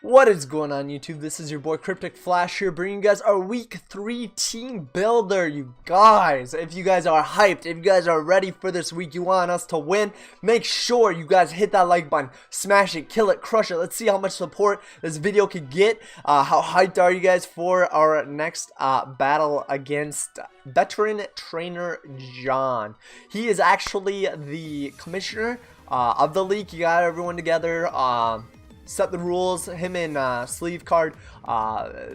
What is going on, YouTube? This is your boy Kryptic Flash here, bringing you guys our week 3 team builder. You guys, if you guys are hyped, if you guys are ready for this week, you want us to win, make sure you guys hit that like button, smash it, kill it, crush it. Let's see how much support this video could get. How hyped are you guys for our next battle against Veteran Trainer Jon? He is actually the commissioner of the league. You got everyone together. Set the rules. Him and Sleevecard,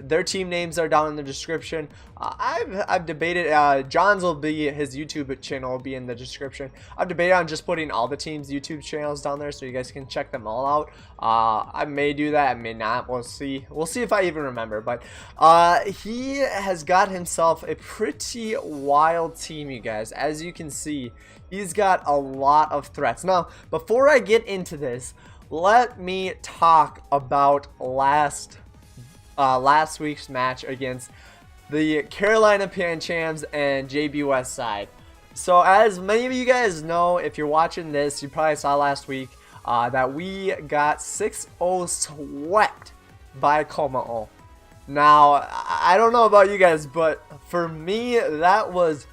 their team names are down in the description. I've debated, Jons will be, his YouTube channel will be in the description. I've debated on just putting all the teams' YouTube channels down there so you guys can check them all out. I may do that, I may not. We'll see if I even remember. But he has got himself a pretty wild team, you guys. As you can see, he's got a lot of threats. Now, before I get into this, let me talk about last week's match against the Carolina Panchams and JB Westside. So as many of you guys know, if you're watching this, you probably saw last week that we got 6-0 swept by Como. Now, I don't know about you guys, but for me, that was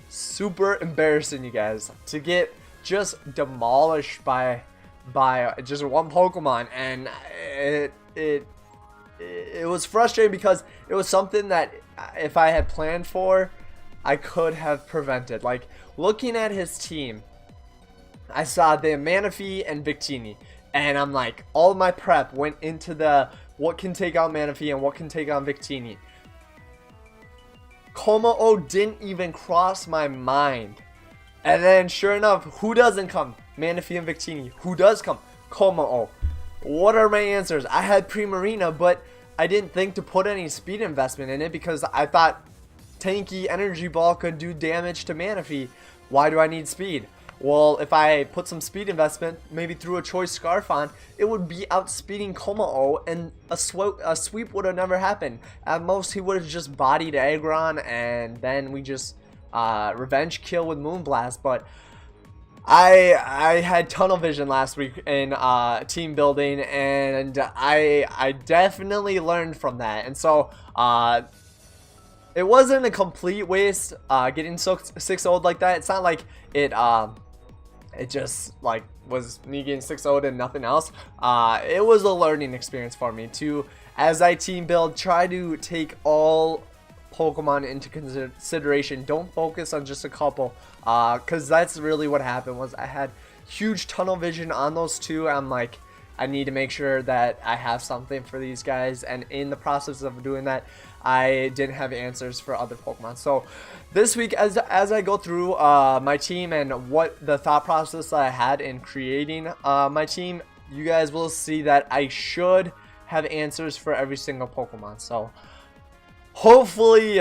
super embarrassing, you guys, to get just demolished by just one Pokemon. And it was frustrating because it was something that if I had planned for, I could have prevented. Like, looking at his team, I saw the Manaphy and Victini, and I'm like, all my prep went into the what can take out Manaphy and what can take out Victini. Como didn't even cross my mind. And then, sure enough, who doesn't come? Manaphy and Victini. Who does come? Como. What are my answers? I had Primarina, but I didn't think to put any speed investment in it because I thought tanky Energy Ball could do damage to Manaphy. Why do I need speed? Well, if I put some speed investment, maybe threw a Choice Scarf on, it would be outspeeding Como, and a sweep would have never happened. At most, he would have just bodied Aggron, and then we just revenge kill with Moonblast. But I had tunnel vision last week in team building, and I definitely learned from that. And so it wasn't a complete waste getting 6-0'd like that. It's not like it just like was me getting 6-0'd and nothing else. It was a learning experience for me to, as I team build, try to take all Pokemon into consideration. Don't focus on just a couple, because that's really what happened. Was I had huge tunnel vision on those two. I'm like, I need to make sure that I have something for these guys, and in the process of doing that, I didn't have answers for other Pokemon. So this week, as I go through my team and what the thought process that I had in creating my team, you guys will see that I should have answers for every single Pokemon. So hopefully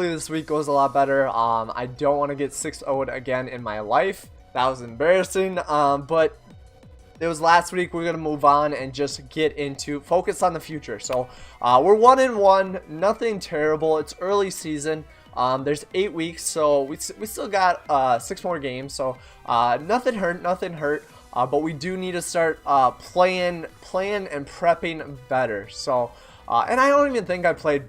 this week goes a lot better. I don't want to get 6-0'd again in my life. That was embarrassing. But it was last week. We're gonna move on and just get into focus on the future. So we're 1-1, nothing terrible. It's early season. There's 8 weeks, so we still got 6 more games. So nothing hurt. But we do need to start playing and prepping better. So and I don't even think I played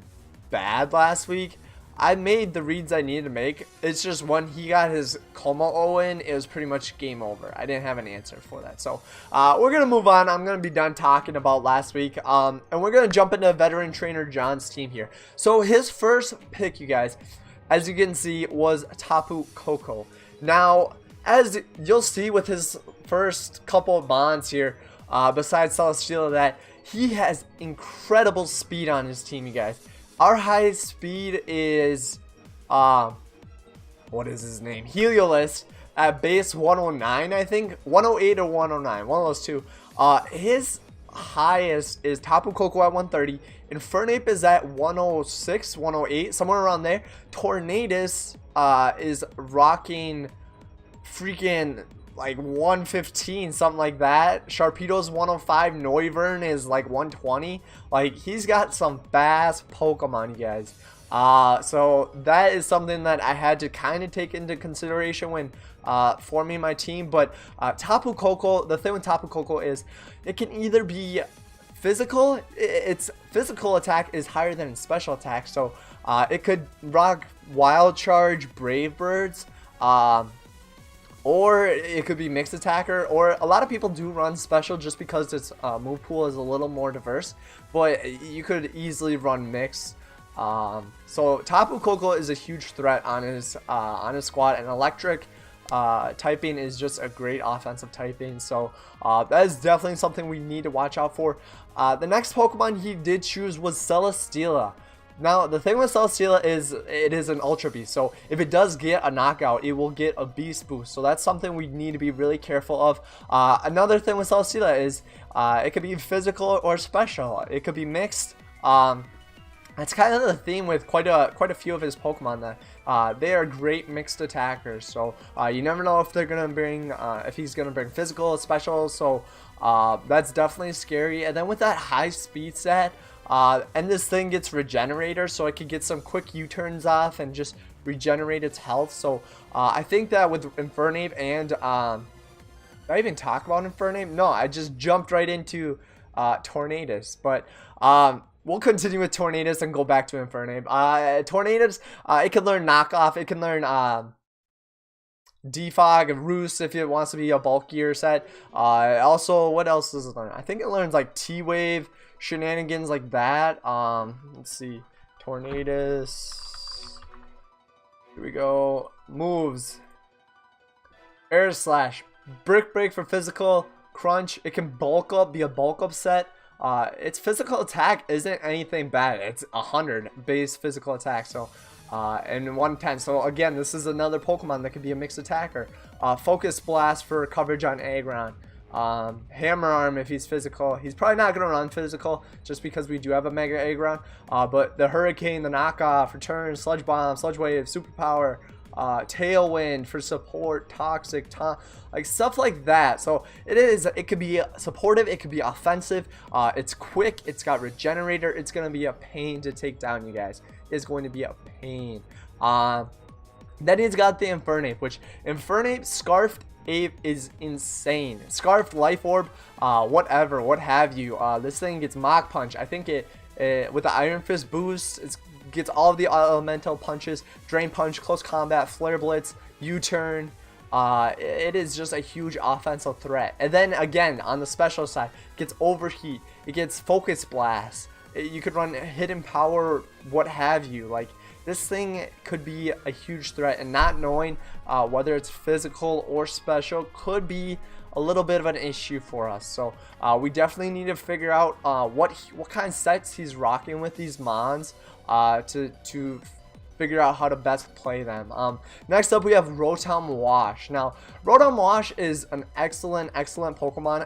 bad last week. I made the reads I needed to make. It's just when he got his Como in, it was pretty much game over. I didn't have an answer for that. So we're gonna move on. I'm gonna be done talking about last week, and we're gonna jump into Veteran Trainer Jon's team here. So his first pick, you guys, as you can see, was Tapu Koko. Now, as you'll see with his first couple of bonds here, besides Celesteela, that he has incredible speed on his team, you guys. Our highest speed is, what is his name? Heliolist at base 109, I think. 108 or 109, one of those two. His highest is Tapu Koko at 130. Infernape is at 106, 108, somewhere around there. Tornadus is rocking freaking like 115, something like that. Sharpedo's 105. Noivern is like 120. Like, he's got some fast Pokemon, you guys. So that is something that I had to kind of take into consideration when for me and my team. But Tapu Koko, the thing with Tapu Koko is it can either be physical, its physical attack is higher than its special attack, so it could rock Wild Charge, Brave Birds, or it could be mixed attacker, or a lot of people do run special just because its move pool is a little more diverse, but you could easily run mix. So Tapu Koko is a huge threat on his squad, and electric typing is just a great offensive typing, so that is definitely something we need to watch out for. The next Pokemon he did choose was Celesteela. Now, the thing with Celesteela is it is an Ultra Beast, so if it does get a knockout, it will get a Beast Boost, so that's something we need to be really careful of. Another thing with Celesteela is it could be physical or special. It could be mixed. That's kind of the theme with quite a few of his Pokemon, that they are great mixed attackers. So you never know if they're gonna bring if he's gonna bring physical or special. So that's definitely scary. And then with that high speed set, and this thing gets Regenerator, so it can get some quick U-turns off and just regenerate its health. So I think that with Infernape and did I even talk about Infernape? No, I just jumped right into Tornadus, but we'll continue with Tornadus and go back to Infernape. Tornadus, it can learn Knockoff. It can learn Defog and Roost if it wants to be a bulkier set. Also, what else does it learn? I think it learns like T-Wave, shenanigans like that. Let's see. Tornadus. Here we go. Moves. Air Slash. Brick Break for physical. Crunch. It can bulk up, be a bulk up set. Its physical attack isn't anything bad. It's 100 base physical attack, so and 110. So again, this is another Pokemon that could be a mixed attacker. Focus Blast for coverage on Aggron. Hammer Arm if he's physical. He's probably not going to run physical just because we do have a Mega Aggron. But the Hurricane, the Knockoff, Return, Sludge Bomb, Sludge Wave, Superpower, Tailwind for support, Toxic, like stuff like that. So it could be supportive, it could be offensive, it's quick, it's got Regenerator. It's going to be a pain to take down, you guys. It's going to be a pain. Then he's got the Infernape, which Infernape Scarfed Ape is insane. Scarfed Life Orb, whatever, what have you. This thing gets Mach Punch. I think it with the Iron Fist boost, it gets all of the elemental punches, Drain Punch, Close Combat, Flare Blitz, U-Turn. It is just a huge offensive threat. And then again, on the special side, it gets Overheat, it gets Focus Blast. You could run Hidden Power, what have you. Like, this thing could be a huge threat, and not knowing whether it's physical or special could be a little bit of an issue for us. So we definitely need to figure out what kind of sets he's rocking with these Mons to figure out how to best play them. Next up, we have Rotom Wash. Now, Rotom Wash is an excellent Pokemon.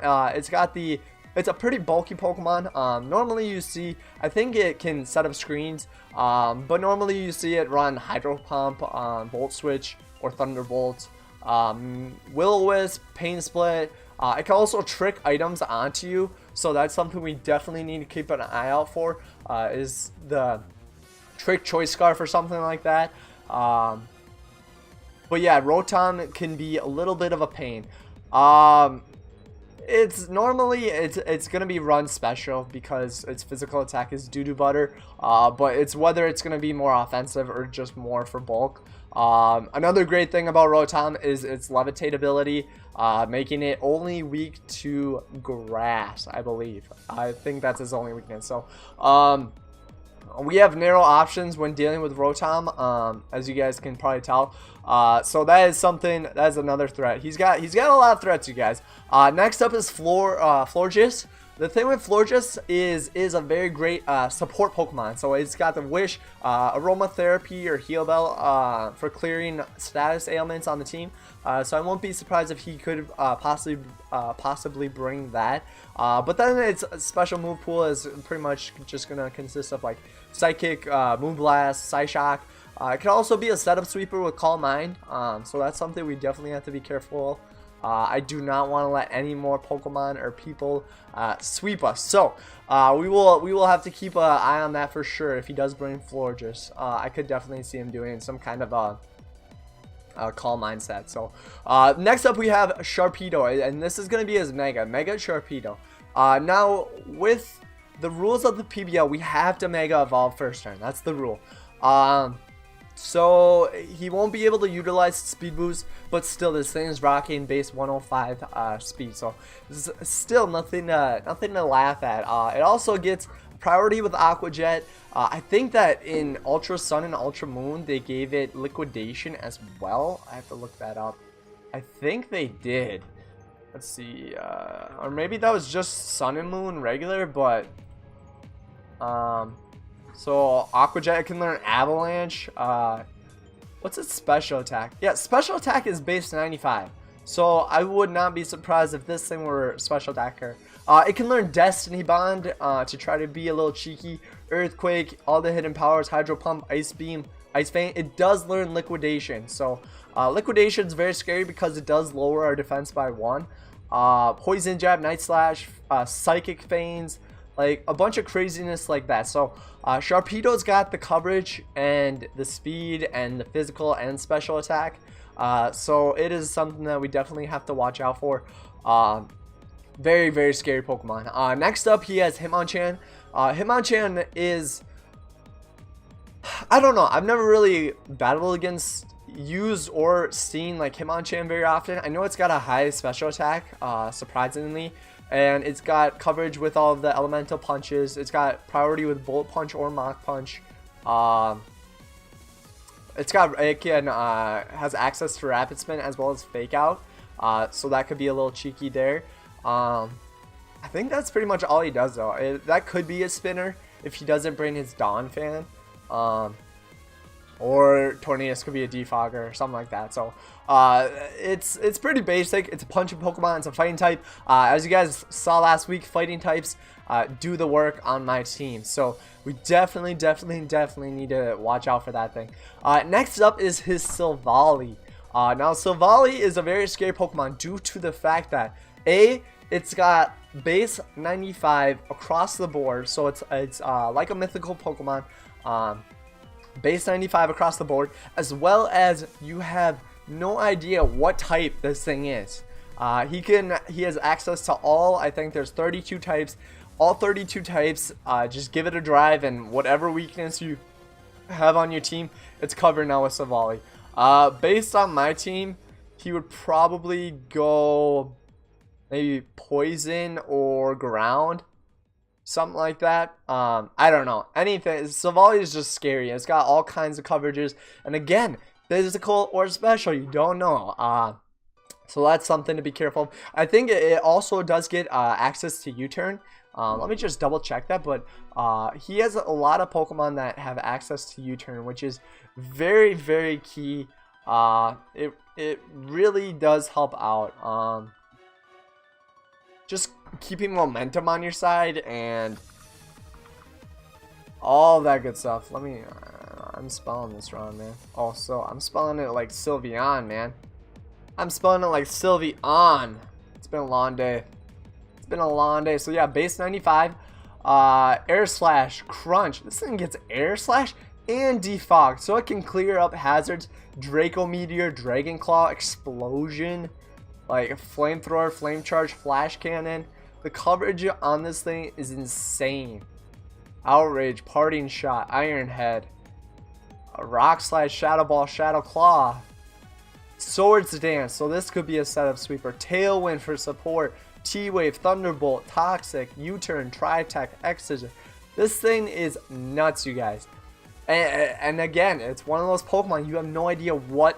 It's a pretty bulky Pokemon. Normally you see, I think it can set up screens, but normally you see it run Hydro Pump, Volt Switch, or Thunderbolt, Will-O-Wisp, Pain Split. It can also trick items onto you, so that's something we definitely need to keep an eye out for, is the Trick Choice Scarf or something like that. But yeah, Rotom can be a little bit of a pain. It's gonna be run special because its physical attack is doo-doo butter, but it's whether it's gonna be more offensive or just more for bulk. Another great thing about Rotom is its Levitate ability, making it only weak to grass, I believe. I think that's its only weakness. So we have narrow options when dealing with Rotom, as you guys can probably tell. So that is another threat. He's got a lot of threats, you guys. Next up is Florges. The thing with Florges is a very great support Pokemon. So it's got the Wish, Aromatherapy, or Heal Bell for clearing status ailments on the team. So I won't be surprised if he could possibly bring that. But then its special move pool is pretty much just gonna consist of like Psychic, Moonblast, Psyshock. It can also be a setup sweeper with Calm Mind. So that's something we definitely have to be careful of. I do not want to let any more Pokemon or people sweep us. So we will have to keep an eye on that for sure. If he does bring Florges, I could definitely see him doing some kind of calm mindset. So next up we have Sharpedo, and this is going to be his Mega Sharpedo. Now with the rules of the PBL, we have to Mega Evolve first turn. That's the rule. So he won't be able to utilize Speed Boost, but still this thing is rocking base 105 speed. So this is still nothing to laugh at. It also gets priority with Aqua Jet. I think that in Ultra Sun and Ultra Moon they gave it liquidation as well. I have to look that up. I think they did. Let's see, or maybe that was just Sun and Moon regular, but so Aqua Jet can learn Avalanche. What's its special attack? Yeah, special attack is base 95. So I would not be surprised if this thing were special attacker. It can learn Destiny Bond to try to be a little cheeky. Earthquake, all the hidden powers, Hydro Pump, Ice Beam, Ice Feint. It does learn Liquidation. So Liquidation is very scary because it does lower our defense by 1. Poison Jab, Night Slash, Psychic Feigns, like a bunch of craziness like that. So Sharpedo's got the coverage and the speed and the physical and special attack. So it is something that we definitely have to watch out for. Very, very scary Pokemon. Next up, he has Hitmonchan. Hitmonchan is, I don't know, I've never really battled against, used or seen like Hitmonchan very often. I know it's got a high special attack, surprisingly, and it's got coverage with all of the elemental punches. It's got priority with Bullet Punch or Mach Punch. It can has access to Rapid Spin as well as Fake Out, so that could be a little cheeky there. I think that's pretty much all he does though. That could be a spinner if he doesn't bring his Dawn Fan, or Tornadus could be a defogger or something like that. So it's pretty basic. It's a punching Pokemon. It's a fighting type. As you guys saw last week, fighting types do the work on my team. So we definitely need to watch out for that thing. Next up is his Silvally. Now Silvally is a very scary Pokemon due to the fact that it's got base 95 across the board, so it's like a mythical Pokemon, base 95 across the board, as well as you have no idea what type this thing is. He has access to all, I think there's 32 types, all 32 types. Just give it a drive, and whatever weakness you have on your team, it's covered now with Silvally. Based on my team, he would probably go maybe Poison or Ground, something like that. I don't know, anything. Silvally is just scary. It's got all kinds of coverages, and again, physical or special, you don't know. So that's something to be careful of. I think it also does get access to U-turn. Let me just double check that, but he has a lot of Pokemon that have access to U-turn, which is very, very key. It really does help out. Just keeping momentum on your side and all that good stuff. Let me, I'm spelling this wrong, man. Also, I'm spelling it like Sylveon, man. I'm spelling it like Sylveon. It's been a long day. It's been a long day. So yeah, base 95, Air Slash, Crunch. This thing gets Air Slash and Defog, so it can clear up hazards. Draco Meteor, Dragon Claw, Explosion, like Flamethrower, Flame Charge, Flash Cannon. The coverage on this thing is insane. Outrage, Parting Shot, Iron Head, Rock Slide, Shadow Ball, Shadow Claw, Swords Dance, so this could be a setup sweeper. Tailwind for support, T-Wave, Thunderbolt, Toxic, U-Turn, Tri-Attack, X-Scissor. This thing is nuts, you guys. And again, it's one of those Pokemon you have no idea what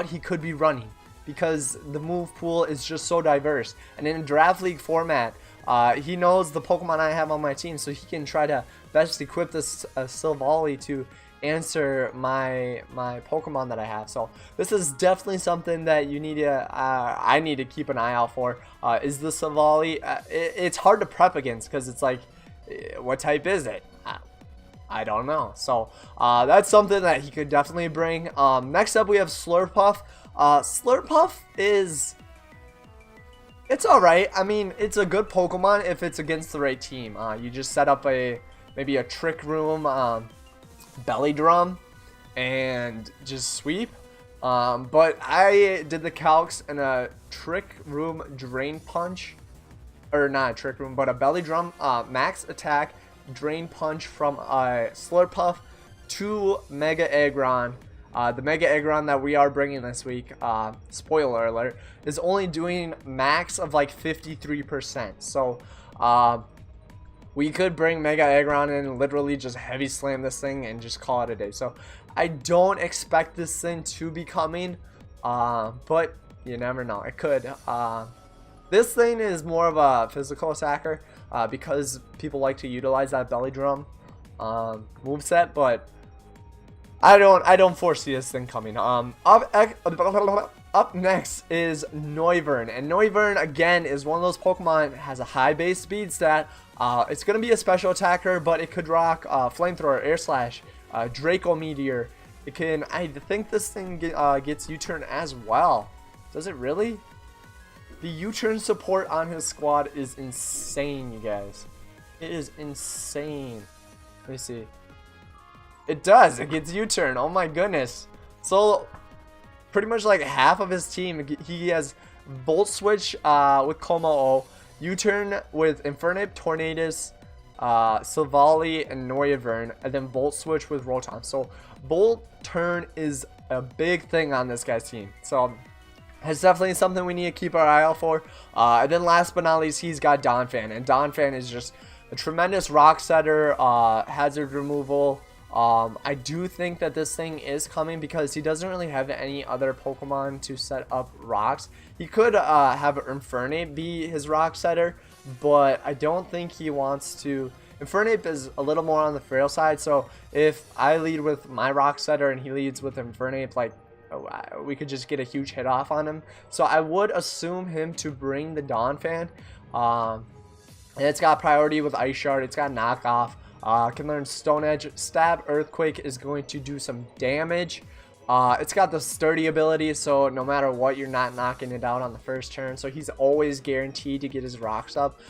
he could be running, because the move pool is just so diverse. And in a draft league format, he knows the Pokemon I have on my team, so he can try to best equip this Silvally to answer my Pokemon that I have. So this is definitely something that you need to I need to keep an eye out for. Is the Silvally? It's hard to prep against because it's like, what type is it? I don't know. So that's something that he could definitely bring. Next up we have Slurpuff. Slurpuff is, it's alright. I mean, it's a good Pokemon if it's against the right team. You just set up maybe a Trick Room, Belly Drum, and just sweep. But I did the calcs and a Trick Room Drain Punch, or not a Trick Room, but a Belly Drum max attack Drain Punch from Slurpuff to Mega Aggron. The Mega Aggron that we are bringing this week, spoiler alert, is only doing max of like 53%. So we could bring Mega Aggron in and literally just heavy slam this thing and just call it a day. So I don't expect this thing to be coming, but you never know. It could. This thing is more of a physical attacker because people like to utilize that Belly Drum moveset, but I don't foresee this thing coming. Up next is Noivern, and Noivern again is one of those Pokemon that has a high base speed stat. It's gonna be a special attacker, but it could rock Flamethrower, Air Slash, Draco Meteor. It can. I think this thing gets U-turn as well. Does it really? The U-turn support on his squad is insane, you guys. It is insane. Let me see. It does. It gets U-turn. Oh my goodness. So pretty much like half of his team, he has Volt Switch with Como-O, U-turn with Infernape, Tornadus, Silvally, and Noivern, and then Volt Switch with Rotom. So Volt Turn is a big thing on this guy's team. So it's definitely something we need to keep our eye out for. And then last but not least, he's got Donphan, and Donphan is just a tremendous rock setter, hazard removal. I do think that this thing is coming because he doesn't really have any other Pokemon to set up rocks. He could have Infernape be his rock setter, but I don't think he wants to. Infernape is a little more on the frail side, so if I lead with my rock setter and he leads with Infernape, like, we could just get a huge hit off on him. So I would assume him to bring the Donphan. And it's got priority with Ice Shard. It's got knockoff. Can learn Stone Edge. Stab Earthquake is going to do some damage. It's got the sturdy ability, so no matter what, you're not knocking it out on the first turn. So he's always guaranteed to get his rocks up,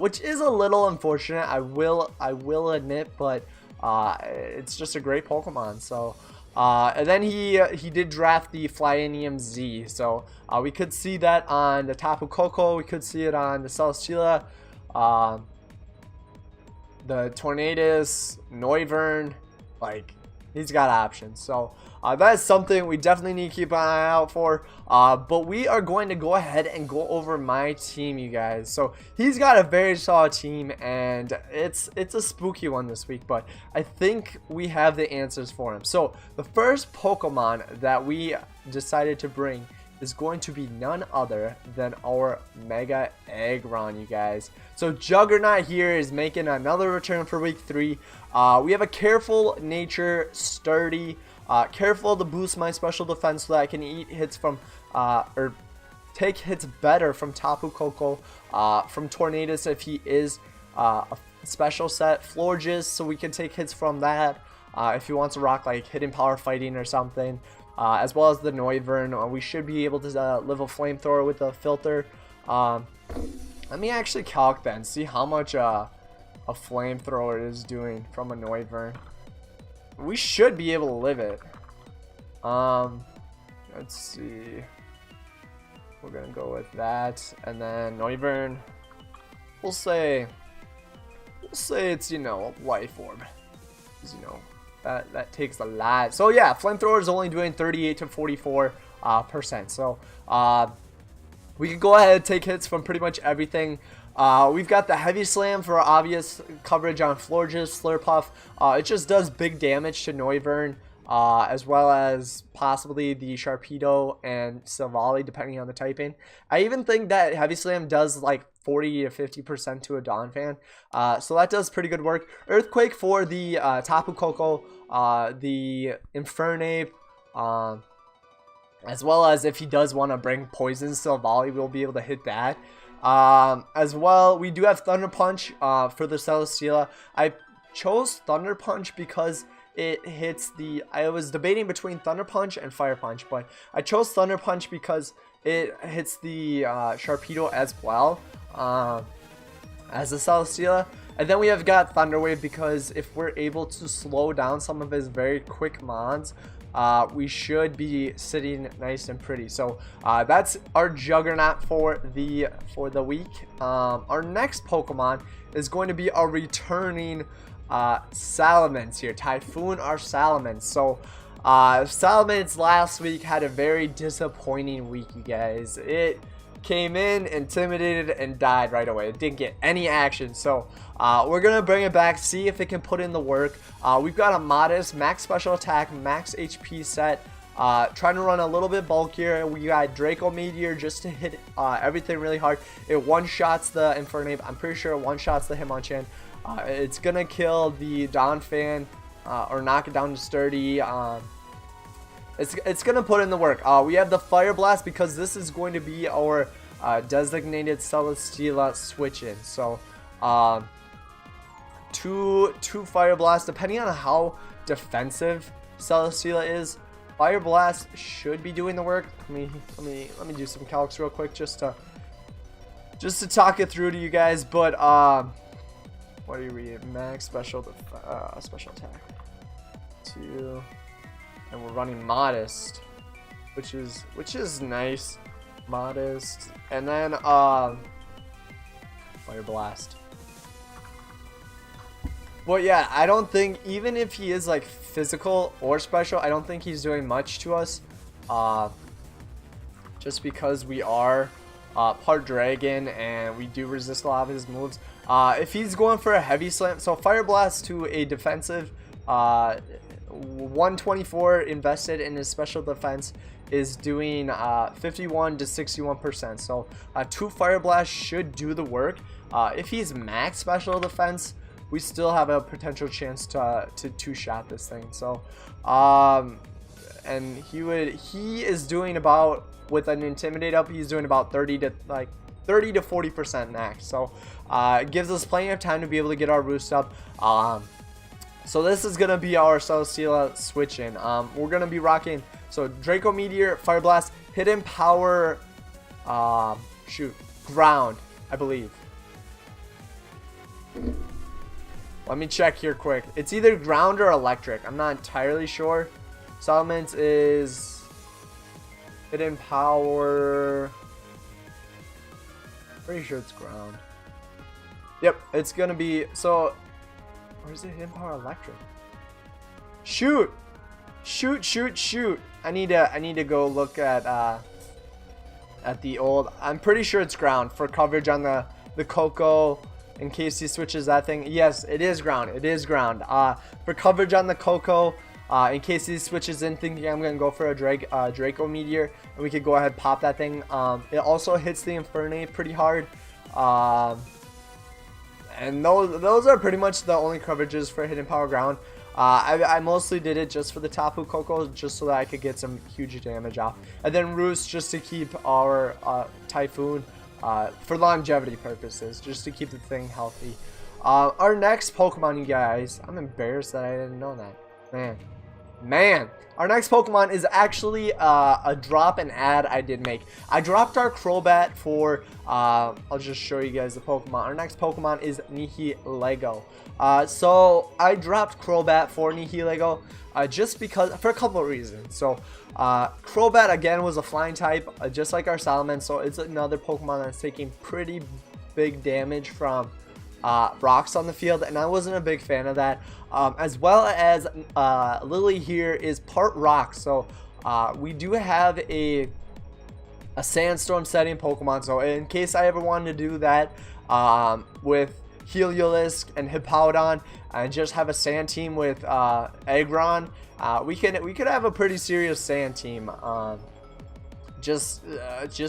which is a little unfortunate. I will admit, but it's just a great Pokemon. So and then he did draft the Flyinium Z, so we could see that on the Tapu Koko. We could see it on the Celesteela. The Tornadus, Noivern, like, he's got options. So that is something we definitely need to keep an eye out for. But we are going to go ahead and go over my team, you guys. So he's got a very solid team, and it's a spooky one this week, but I think we have the answers for him. So the first Pokemon that we decided to bring is going to be none other than our Mega Aggron, you guys. So Juggernaut here is making another return for week 3. We have a Careful, Nature, Sturdy, Careful to boost my special defense so that I can eat hits from, or take hits better from Tapu Koko, from Tornadus if he is a special set, Florges, so we can take hits from that if he wants to rock like Hidden Power Fighting or something. As well as the Noivern. We should be able to live a Flamethrower with a Filter. Let me actually calc then, see how much a Flamethrower is doing from a Noivern. We should be able to live it. Let's see. We're gonna go with that, and then Noivern. We'll say it's, you know, a Life Orb, 'cause, you know, that takes a lot. So yeah, Flamethrower is only doing 38 to 44%. So we can go ahead and take hits from pretty much everything. We've got the Heavy Slam for obvious coverage on Florges, Slurpuff. It just does big damage to Noivern, as well as possibly the Sharpedo and Silvally, depending on the typing. I even think that Heavy Slam does like 40 to 50% to a Donphan. So that does pretty good work. Earthquake for the Tapu Koko, the Infernape, as well as if he does want to bring Poison Silvally, we'll be able to hit that. As well, we do have Thunder Punch for the Celesteela. I chose Thunder Punch because it hits the... I was debating between Thunder Punch and Fire Punch, but I chose Thunder Punch because it hits the Sharpedo as well as the Celesteela. And then we have got Thunder Wave because if we're able to slow down some of his very quick mons, we should be sitting nice and pretty. So that's our Juggernaut for the week. Our next Pokemon is going to be our returning Salamence here. Typhoon our Salamence. So Salamence last week had a very disappointing week, you guys. It came in, intimidated, and died right away. It didn't get any action. So we're gonna bring it back, see if it can put in the work. We've got a modest max special attack, max HP set, trying to run a little bit bulkier. We got Draco Meteor just to hit everything really hard. It one-shots the Infernape. I'm pretty sure it one-shots the Hitmonchan. It's gonna kill the Donphan or knock it down to sturdy. It's gonna put in the work. We have the Fire Blast because this is going to be our designated Celesteela switch in. So two Fire Blast, depending on how defensive Celesteela is. Fire Blast should be doing the work. Let me do some calcs real quick just to talk it through to you guys. But what are you reading? Max special attack 2. And we're running modest, which is nice. Modest, and then Fire Blast. But yeah, I don't think, even if he is like physical or special, I don't think he's doing much to us. Just because we are part dragon and we do resist a lot of his moves. If he's going for a heavy slam, so Fire Blast to a defensive 124 invested in his special defense is doing 51 to 61%. So 2 Fire Blast should do the work. If he's max special defense, we still have a potential chance to two-shot this thing. So and he is doing about, with an Intimidate up, he's doing about 30 to 40% max. So it gives us plenty of time to be able to get our roost up. So this is gonna be our Celesteela switch in. We're gonna be rocking, so Draco Meteor, Fire Blast, Hidden Power, Ground, I believe. Let me check here quick. It's either Ground or Electric. I'm not entirely sure. Salamence is Hidden Power. Pretty sure it's Ground. Yep, it's gonna be, so or is it Hidden Power Electric? Shoot! I need to go look at the old. I'm pretty sure it's Ground for coverage on the Coco in case he switches that thing. Yes, it is Ground. It is Ground. For coverage on the Coco, in case he switches in thinking I'm gonna go for a Draco Meteor, and we could go ahead and pop that thing. It also hits the Infernape pretty hard. And those are pretty much the only coverages for Hidden Power Ground. I mostly did it just for the Tapu Koko, just so that I could get some huge damage off. And then Roost just to keep our Typhoon for longevity purposes, just to keep the thing healthy. Our next Pokemon, you guys, I'm embarrassed that I didn't know that. Man. Our next Pokemon is actually a drop and add I did make. I dropped our Crobat for, I'll just show you guys the Pokemon. Our next Pokemon is Nihilego. So I dropped Crobat for Nihilego just because, for a couple of reasons. So Crobat again was a flying type, just like our Salamence. So it's another Pokemon that's taking pretty big damage from rocks on the field, and I wasn't a big fan of that. As well as Lily here is part rock, so we do have a sandstorm setting Pokemon. So in case I ever wanted to do that with Heliolisk and Hippowdon and just have a sand team with Aggron, we could have a pretty serious sand team. Just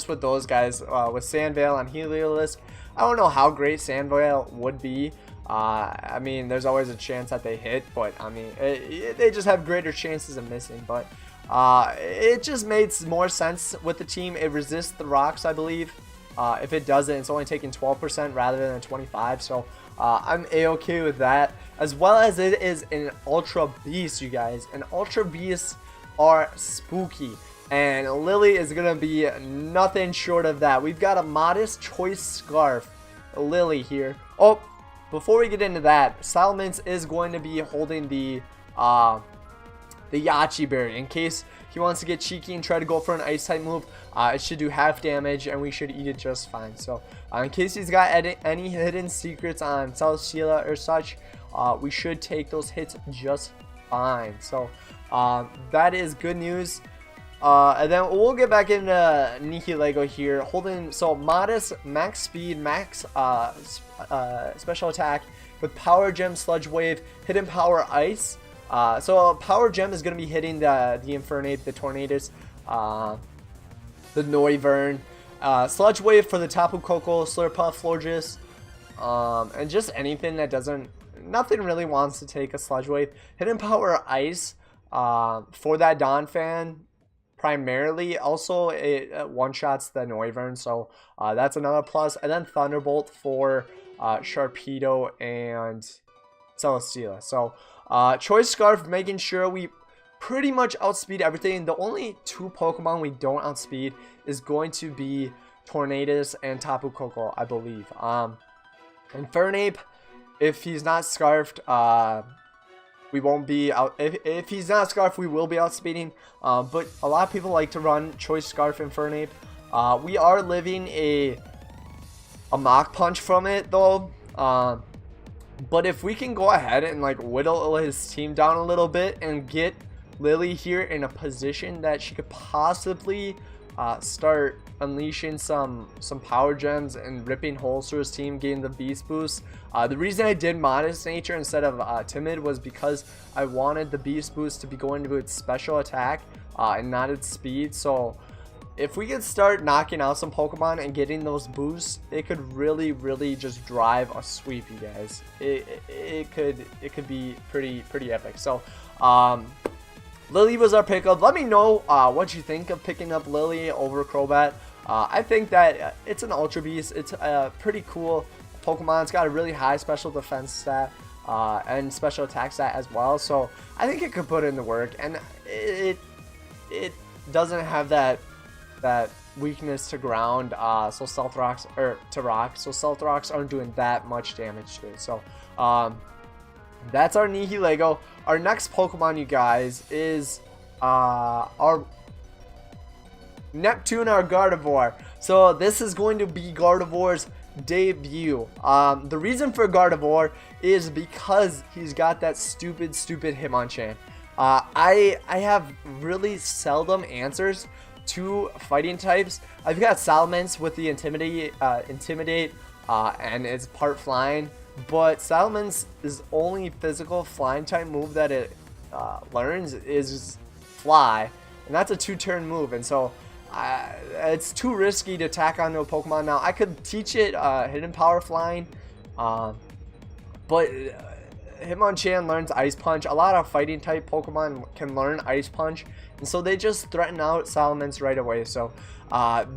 with those guys, with Sandvale and Heliolisk. I don't know how great Sandvale would be. I mean, there's always a chance that they hit, but I mean, they just have greater chances of missing. But it just made more sense with the team. It resists the rocks, I believe. If it doesn't, it's only taking 12% rather than 25%. So I'm a-okay with that. As well as it is an Ultra Beast, you guys. And Ultra Beasts are spooky. And Lily is going to be nothing short of that. We've got a modest choice scarf, Lily here. Oh, before we get into that, Salamence is going to be holding the the Yachi Berry in case he wants to get cheeky and try to go for an ice type move. It should do half damage and we should eat it just fine. So in case he's got any hidden secrets on Celesteela or such, we should take those hits just fine. So that is good news. And then we'll get back into Nihilego here, holding so modest max speed, max special attack with Power Gem, Sludge Wave, Hidden Power, Ice. So Power Gem is going to be hitting the Infernape, the Tornadus, the Noivern, Sludge Wave for the Tapu Koko, Slurpuff, Florges, and just anything that nothing really wants to take a Sludge Wave. Hidden Power, Ice for that Donphan primarily. Also it one-shots the Noivern, so that's another plus. And then Thunderbolt for Sharpedo and Celesteela. So Choice Scarf, making sure we pretty much outspeed everything. The only two Pokemon we don't outspeed is going to be Tornadus and Tapu Koko, I believe. Infernape, if he's not Scarfed, we won't be out. If he's not Scarf, we will be outspeeding. But a lot of people like to run Choice Scarf Infernape. We are living a Mach Punch from it though. But if we can go ahead and like whittle his team down a little bit and get Lily here in a position that she could possibly start unleashing some power gems and ripping holes through his team, getting the beast boost. The reason I did Modest Nature instead of Timid was because I wanted the beast boost to be going to its special attack and not its speed. So if we could start knocking out some Pokemon and getting those boosts, it could really just drive a sweep, you guys. It could be pretty epic. So Lily was our pickup. Let me know what you think of picking up Lily over Crobat. I think that it's an Ultra Beast. It's a pretty cool Pokemon. It's got a really high special defense stat and special attack stat as well. So I think it could put in the work, and it doesn't have that weakness to ground, so Stealth Rocks, or to rock, so Stealth Rocks aren't doing that much damage to it. So that's our Nihilego. Our next Pokemon, you guys, is our Neptune, our Gardevoir. So this is going to be Gardevoir's debut. The reason for Gardevoir is because he's got that stupid Hitmonchan. I have really seldom answers to fighting types. I've got Salamence with the Intimidate, and it's part flying, but Salamence is only physical flying type move that it learns is Fly, and that's a 2-turn move, and so it's too risky to tack onto a Pokemon. Now I could teach it Hidden Power Flying, but Hitmonchan learns Ice Punch. A lot of fighting type Pokemon can learn Ice Punch, and so they just threaten out Salamence right away. So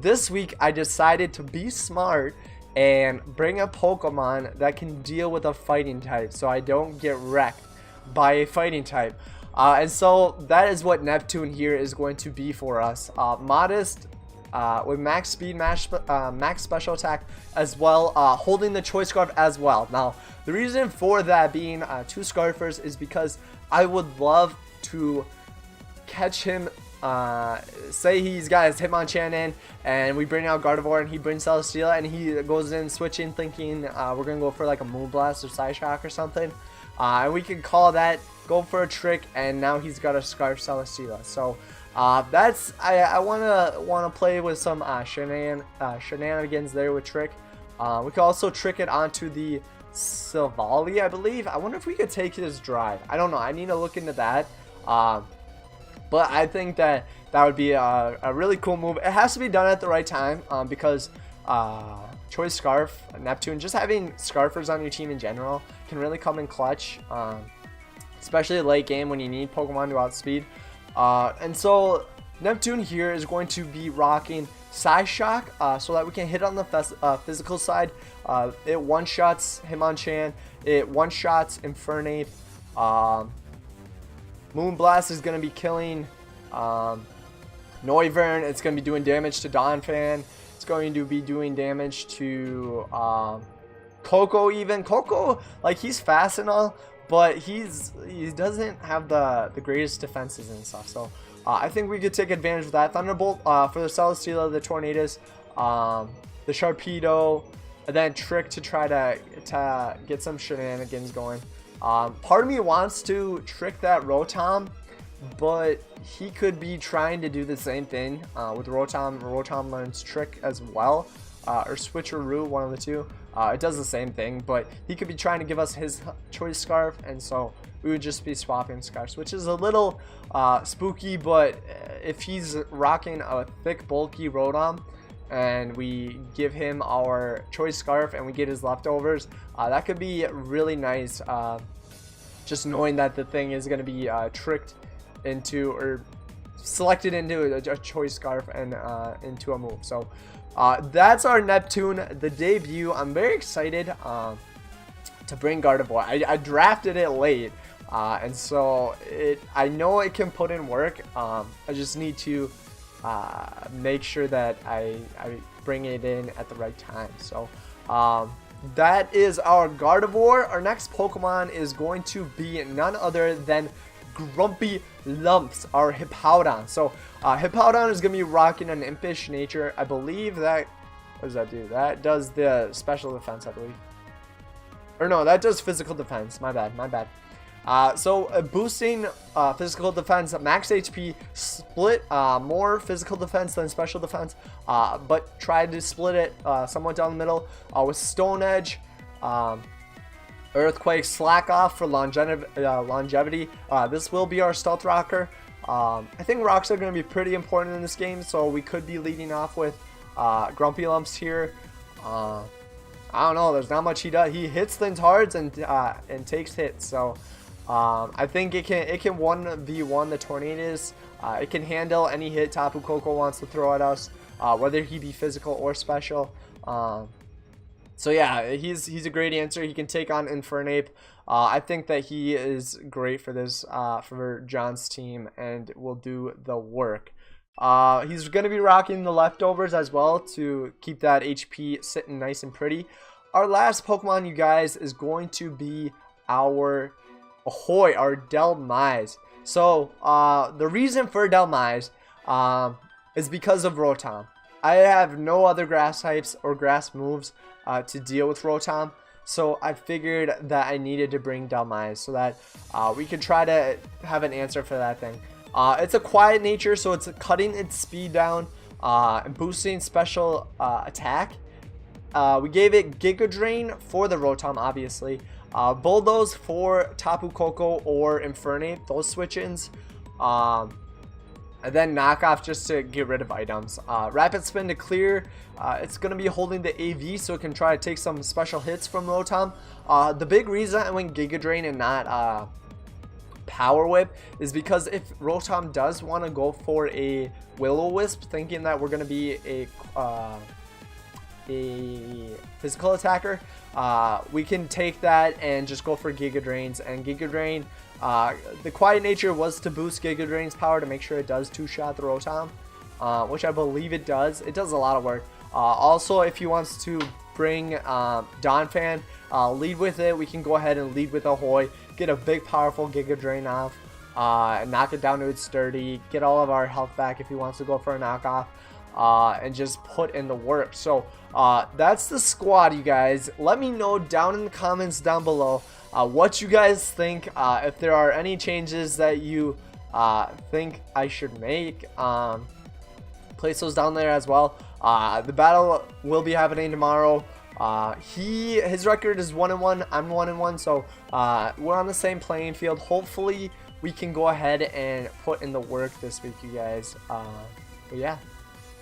this week I decided to be smart and bring a Pokemon that can deal with a fighting type, so I don't get wrecked by a fighting type. And so that is what Neptune here is going to be for us. Modest with max speed, max special attack as well, holding the Choice Scarf as well. Now the reason for that being 2 Scarfers is because I would love to catch him. Say he's got his Hitmonchan in and we bring out Gardevoir and he brings Celesteela and he goes in switching thinking we're gonna go for like a Moonblast or Psyshock or something, and we can call that, go for a trick, and now he's got a Scarf Celesteela. So that's I wanna play with some shenanigans there with Trick. We could also trick it onto the Silvally, I believe. I wonder if we could take his drive. I don't know, I need to look into that. But I think that would be a really cool move. It has to be done at the right time, because Choice Scarf, Neptune, just having Scarfers on your team in general can really come in clutch, especially late game when you need Pokemon to outspeed. And so Neptune here is going to be rocking Psyshock, so that we can hit on the physical side. It one-shots Hitmonchan, it one-shots Infernape. Moonblast is going to be killing Noivern. It's going to be doing damage to Donphan. It's going to be doing damage to Koko even. Koko, like, he's fast and all, but he doesn't have the greatest defenses and stuff. So I think we could take advantage of that. Thunderbolt for the Celesteela, the Tornadus, the Sharpedo, and then Trick to try to get some shenanigans going. Part of me wants to trick that Rotom, but he could be trying to do the same thing with Rotom. Rotom learns Trick as well, or Switcheroo, one of the two. It does the same thing, but he could be trying to give us his choice scarf, and so we would just be swapping scarves, which is a little spooky. But if he's rocking a thick, bulky Rotom, and we give him our choice scarf and we get his leftovers, that could be really nice. Just knowing that the thing is going to be tricked into, or selected into a choice scarf and into a move. So that's our Neptune, the debut. I'm very excited to bring Gardevoir. I drafted it late, and so I know it can put in work. I just need to make sure that I bring it in at the right time. So that is our Gardevoir. Our next Pokemon is going to be none other than Grumpy Lumps, our Hippowdon. So Hippowdon is going to be rocking an Impish nature. I believe that, what does that do? That does the special defense, I believe. Or no, that does physical defense. My bad. Boosting physical defense, max HP, split more physical defense than special defense, but try to split it somewhat down the middle with Stone Edge, Earthquake, Slack Off for longevity. This will be our Stealth Rocker. I think rocks are going to be pretty important in this game, so we could be leading off with Grumpy Lumps here. I don't know, there's not much he does. He hits things hard and takes hits, so I think it can 1v1 the Tornadus. It can handle any hit Tapu Koko wants to throw at us, whether he be physical or special. So yeah, he's a great answer. He can take on Infernape. I think that he is great for this for Jon's team and will do the work. He's going to be rocking the leftovers as well to keep that HP sitting nice and pretty. Our last Pokemon, you guys, is going to be our our Delmise. So the reason for Delmise is because of Rotom. I have no other grass types or grass moves to deal with Rotom, so I figured that I needed to bring Delmise so that we could try to have an answer for that thing. It's a quiet nature, so it's cutting its speed down and boosting special attack. We gave it Giga Drain for the Rotom, obviously. Bulldoze for Tapu Koko or Infernape, those switch-ins. And then Knockoff just to get rid of items. Rapid Spin to clear. It's going to be holding the AV so it can try to take some special hits from Rotom. The big reason I went Giga Drain and not Power Whip is because if Rotom does want to go for a Will-O-Wisp, thinking that we're going to be a physical attacker, we can take that and just go for Giga Drains. And Giga Drain, the quiet nature was to boost Giga Drain's power to make sure it does two-shot the Rotom, which I believe it does. It does a lot of work. Also, if he wants to bring Donphan, lead with it, we can go ahead and lead with Ahoy, get a big powerful Giga Drain off, and knock it down to its sturdy, get all of our health back if he wants to go for a knockoff, and just put in the work. So that's the squad, you guys. Let me know down in the comments down below what you guys think, if there are any changes that you think I should make. Place those down there as well. The battle will be happening tomorrow. His record is 1-1. I'm 1-1, so we're on the same playing field. Hopefully we can go ahead and put in the work this week, you guys. But yeah,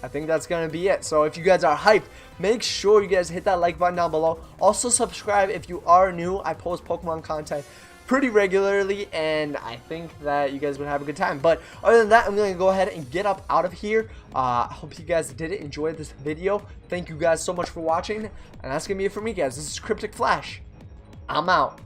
I think that's gonna be it. So if you guys are hyped, make sure you guys hit that like button down below. Also subscribe if you are new. I post Pokemon content pretty regularly, and I think that you guys would have a good time. But other than that, I'm going to go ahead and get up out of here. I hope you guys did enjoy this video. Thank you guys so much for watching, and that's going to be it for me, guys. This is Kryptic Flash. I'm out.